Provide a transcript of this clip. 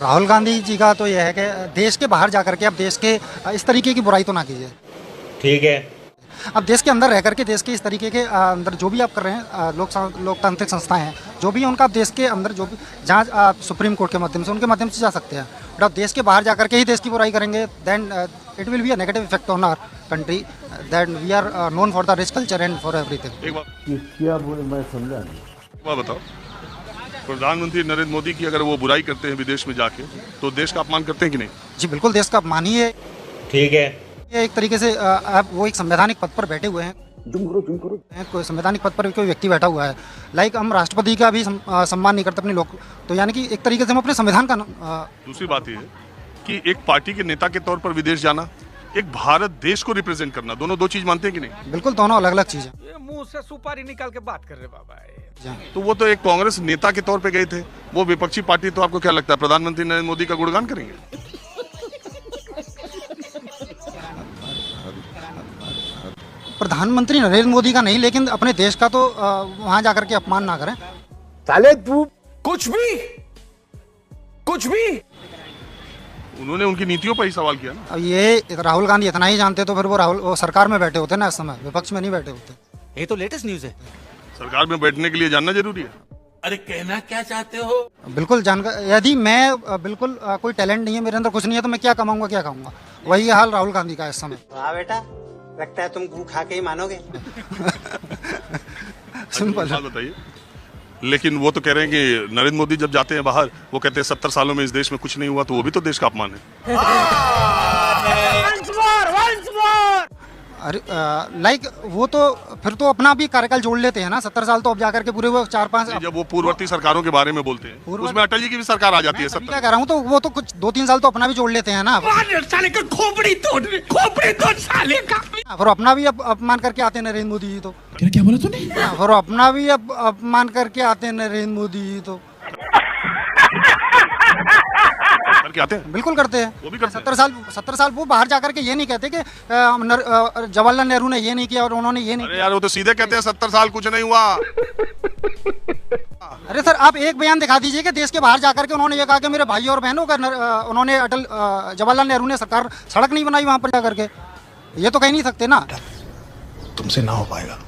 राहुल गांधी जी का तो यह है कि देश के बाहर जाकर के अब देश के इस तरीके की बुराई तो ना कीजिए। ठीक है। अब देश के अंदर रह करके देश के इस तरीके के अंदर जो भी आप कर रहे हैं लोकतांत्रिक संस्थाएं हैं जो भी उनका आप देश के अंदर जो भी जहाँ आप सुप्रीम कोर्ट के माध्यम से उनके माध्यम से जा सकते हैं, बट आप देश के बाहर जा करके ही देश की बुराई करेंगे then it will be a negative effect on our country that we are known for the rich culture and for everything. एक बात क्या बोले मैं समझा नहीं। एक बात बताओ, प्रधानमंत्री नरेंद्र मोदी की अगर वो बुराई करते हैं विदेश में जाके तो देश का अपमान करते हैं कि नहीं? जी बिल्कुल, देश का अपमान ही है। ठीक है। ये एक तरीके से आप वो एक संवैधानिक पद पर बैठे हुए हैं, कोई संवैधानिक पद पर कोई व्यक्ति बैठा हुआ है, लाइक हम राष्ट्रपति का भी सम्मान नहीं करते अपने लोग, तो यानी कि एक तरीके से हम अपने संविधान का दूसरी बात यह है कि एक पार्टी के नेता के तौर पर विदेश जाना, एक भारत देश को रिप्रेजेंट करना, दोनों दो चीज मानते हैं कि नहीं? बिल्कुल, दोनों अलग अलग चीज़ है। ये मुंह से सुपारी निकाल के बात कर रहे बाबा। तो वो तो एक कांग्रेस नेता के तौर पे गए थे, वो विपक्षी पार्टी, तो आपको क्या लगता है प्रधानमंत्री नरेंद्र मोदी का गुणगान करेंगे? प्रधानमंत्री नरेंद्र मोदी का नहीं, लेकिन अपने देश का तो वहां जाकर के अपमान ना करें। साले तू कुछ भी उन्होंने उनकी नीतियों पर ही सवाल किया ना। अब ये राहुल गांधी इतना ही जानते तो फिर वो सरकार में बैठे होते ना, इस समय विपक्ष में नहीं बैठे होते। ये तो लेटेस्ट न्यूज है। सरकार में बैठने के लिए जानना जरूरी है। अरे कहना क्या चाहते हो? बिल्कुल जानकर, यदि मैं बिल्कुल कोई टैलेंट नहीं है, मेरे अंदर कुछ नहीं है, तो मैं क्या कमाऊंगा, क्या खाऊंगा? वही हाल राहुल गांधी का है इस समय। वाह बेटा, लगता है तुम गू खा के ही मानोगे। सिंपल बात बताइए, लेकिन वो तो कह रहे हैं कि नरेंद्र मोदी जब जाते हैं बाहर, वो कहते हैं 70 सालों में इस देश में कुछ नहीं हुआ, तो वो भी तो देश का अपमान है। अरे लाइक वो तो फिर तो अपना भी कार्यकाल जोड़ लेते हैं ना, 70 साल तो अब जाकर के पूरे वो 4-5। जब वो पूर्ववर्ती सरकारों के बारे में बोलते हैं, उसमें अटल जी की भी सरकार आ जाती है। मैं क्या कह रहा हूँ, तो वो तो कुछ 2-3 साल तो अपना भी जोड़ लेते हैं ना। साले का खोपड़ी तोड़ साले का। फिर अपना भी अपमान करके आते हैं नरेंद्र मोदी जी तो। क्या बोला तूने? फिर अपना भी अपमान करके आते हैं नरेंद्र मोदी जी तो। करके आते हैं, बिल्कुल करते हैं। वो भी करते हैं। 70 साल वो बाहर जाकर के ये नहीं कहते कि जवाहरलाल नेहरू ने ये नहीं किया और उन्होंने ये नहीं अरे यार, वो तो सीधे कहते हैं 70 साल कुछ नहीं हुआ। अरे सर, आप एक बयान दिखा दीजिए कि देश के बाहर जाकर के उन्होंने ये कहा कि मेरे भाई और बहनों का उन्होंने जवाहरलाल नेहरू ने सड़क नहीं बनाई वहां पर जाकर के। ये तो कह नहीं सकते ना। तुमसे ना हो पाएगा।